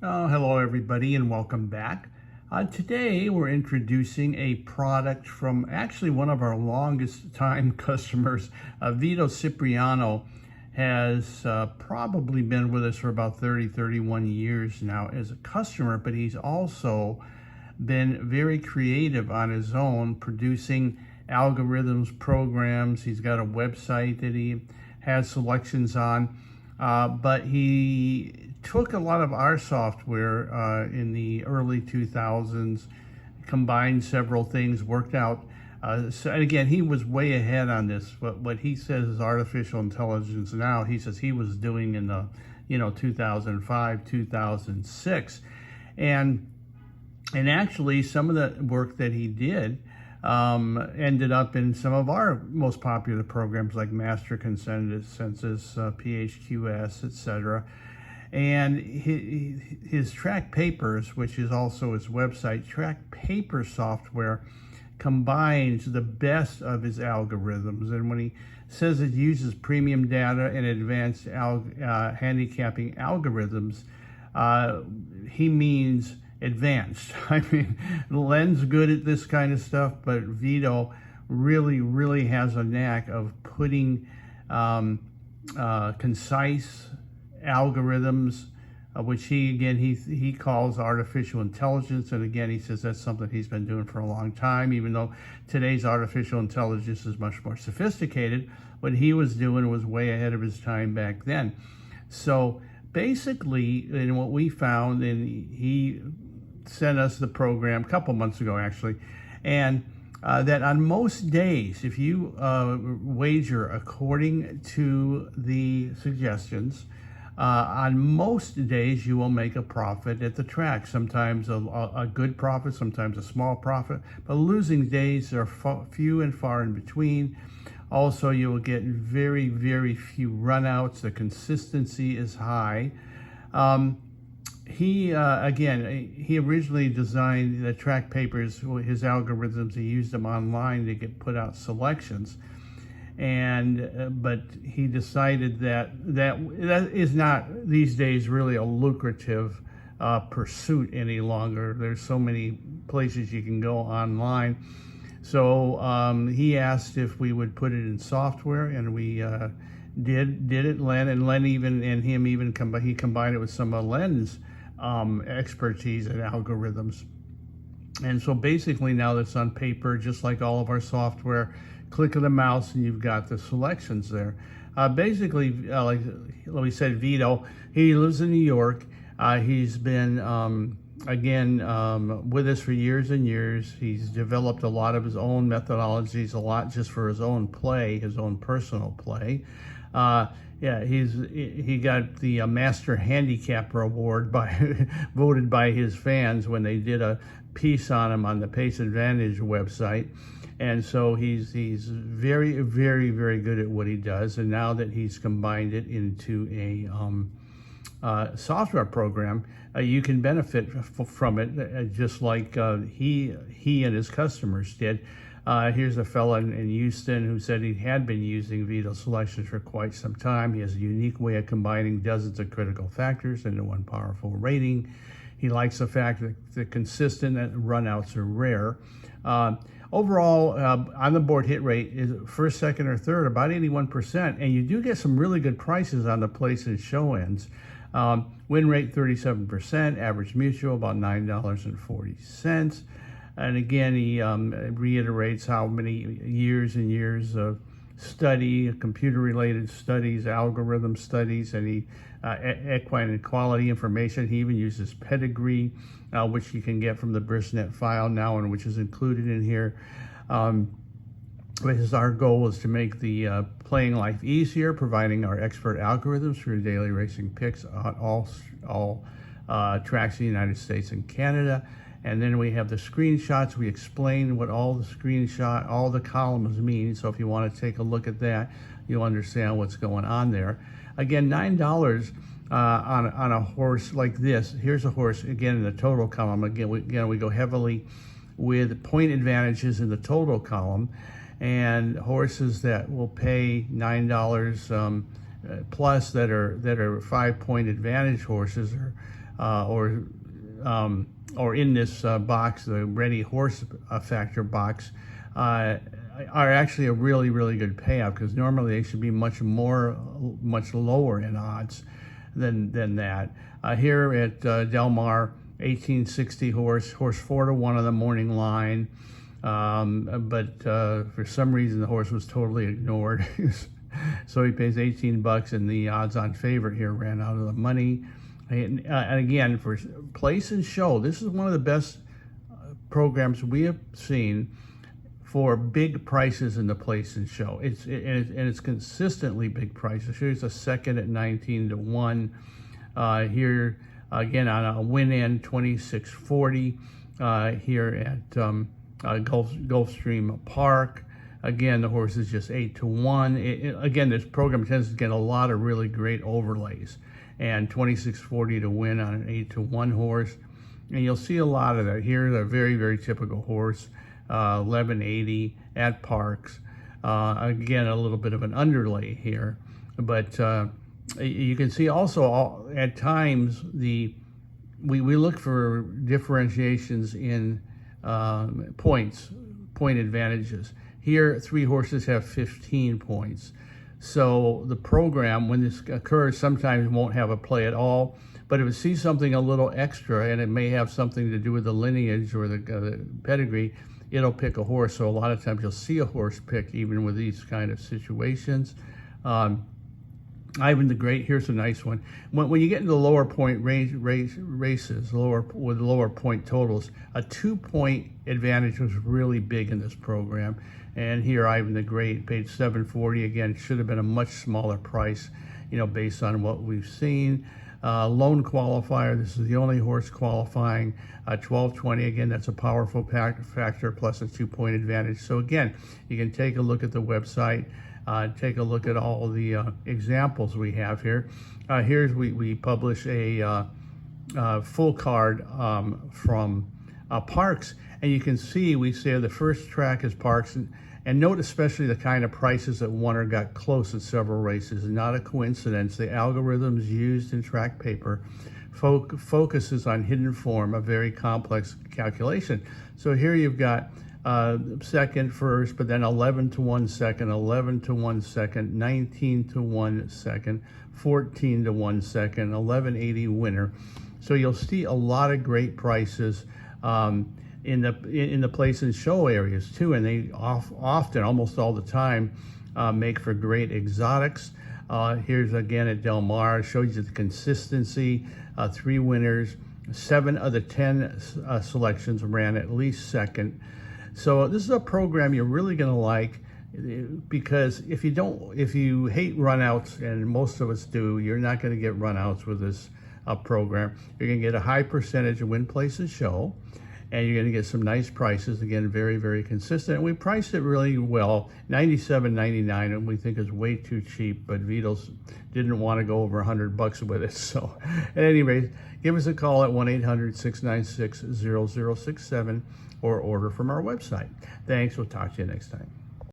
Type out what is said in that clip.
Oh, hello everybody and welcome back. Today we're introducing a product from actually one of our longest time customers. Vito Cipriano has probably been with us for about 31 years now as a customer, but he's also been very creative on his own, producing algorithms, programs. He's got a website that he has selections on, but he took a lot of our software in the early 2000s, combined several things, worked out. And again, he was way ahead on this. What he says is artificial intelligence now, he says he was doing in the 2005, 2006. And actually, some of the work that he did ended up in some of our most popular programs like Master Consensus, PHQS, etc. And his Trackpapers, which is also his website, Trackpaper software combines the best of his algorithms. And when he says it uses premium data and advanced handicapping algorithms, he means advanced. I mean, Len's good at this kind of stuff, but Vito really has a knack of putting concise algorithms, which he calls artificial intelligence. And again, he says that's something he's been doing for a long time, even though today's artificial intelligence is much more sophisticated. What he was doing was way ahead of his time back then. So basically, and what we found, and he sent us the program a couple months ago actually, and that on most days, if you wager according to the suggestions, on most days you will make a profit at the track. Sometimes a good profit, sometimes a small profit, but losing days are few and far in between. Also, you will get very few runouts. The consistency is high. He originally designed the Trackpapers, his algorithms. He used them online to put out selections, but he decided that is not these days really a lucrative pursuit any longer. There's so many places you can go online. So he asked if we would put it in software, and we did it. Len he combined it with some of Len's expertise in algorithms. And so basically now that's on paper, just like all of our software. Click of the mouse and you've got the selections there. Like we said, Vito, he lives in New York. He's been, with us for years and years. He's developed a lot of his own methodologies, a lot just for his own play, his own personal play. He got the Master Handicapper Award voted by his fans when they did a piece on him on the Pace Advantage website. And so he's very good at what he does. And now that he's combined it into a software program, you can benefit from it, just like he and his customers did. Here's a fella in Houston who said he had been using Vito selections for quite some time. He has a unique way of combining dozens of critical factors into one powerful rating. He likes the fact that the consistent runouts are rare. Overall, on the board hit rate is first, second, or third, about 81%, and you do get some really good prices on the place and show ends. Win rate 37%, average mutual about $9.40. And again, he reiterates how many years and years of study, computer-related studies, algorithm studies, and equine and quality information. He even uses pedigree, which you can get from the BrisNet file now, and which is included in here. Because our goal is to make the playing life easier, providing our expert algorithms for your daily racing picks on all tracks in the United States and Canada. And then we have the screenshots. We explain what all the columns mean. So if you want to take a look at that, you'll understand what's going on there. Again, $9 on a horse like this. Here's a horse, again, in the total column. Again, we go heavily with point advantages in the total column. And horses that will pay $9 plus that are 5-point advantage horses are or in this box, the Ready Horse Factor box, are actually a really, really good payout, because normally they should be much lower in odds than that. Here at Del Mar, 1860 horse 4-1 on the morning line, but for some reason the horse was totally ignored. So he pays 18 bucks, and the odds-on favorite here ran out of the money. And again, for place and show, this is one of the best programs we have seen for big prices in the place and show. It's consistently big prices. Here's a second at 19-1. Here again on a win end, 2640. Here at Gulfstream Park. Again, the horse is just 8-1. Again, this program tends to get a lot of really great overlays, and 2640 to win on an 8-1 horse. And you'll see a lot of that here. A very, very typical horse, 1180 at Parks. Again, a little bit of an underlay here, but you can see also at times we look for differentiations in point advantages. Here, 3 horses have 15 points. So the program, when this occurs, sometimes won't have a play at all, but if it sees something a little extra, and it may have something to do with the lineage or the pedigree, it'll pick a horse. So a lot of times you'll see a horse picked even with these kind of situations. Ivan the Great, here's a nice one. When you get into the lower point races, with lower point totals, a 2-point advantage was really big in this program. And here, Ivan the Great paid $7.40. Again, should have been a much smaller price, based on what we've seen. Lone qualifier, this is the only horse qualifying, 12.20. Again, that's a powerful factor plus a 2-point advantage. So again, you can take a look at the website. Take a look at all the examples we have here. Here's we publish a full card from Parks, and you can see we say the first track is Parks, and note especially the kind of prices that won or got close in several races. Not a coincidence. The algorithms used in Trackpaper focuses on hidden form, a very complex calculation. So here you've got second first, but then 11-1 second, 11-1 second, 19-1 second, 14-1 second, 1180 winner. So you'll see a lot of great prices in the place and show areas too, and they often, almost all the time, make for great exotics. Here's again at Del Mar, shows you the consistency. 3 winners, 7 of the 10 selections ran at least second. So this is a program you're really going to like, because if you hate runouts, and most of us do, you're not going to get runouts with this program. You're going to get a high percentage of win, place, and show, and you're going to get some nice prices. Again, very, very consistent. And we priced it really well, $97.99, and we think is way too cheap, but Vito's didn't want to go over $100 with it. So at any rate, give us a call at 1-800-696-0067 or order from our website. Thanks. We'll talk to you next time.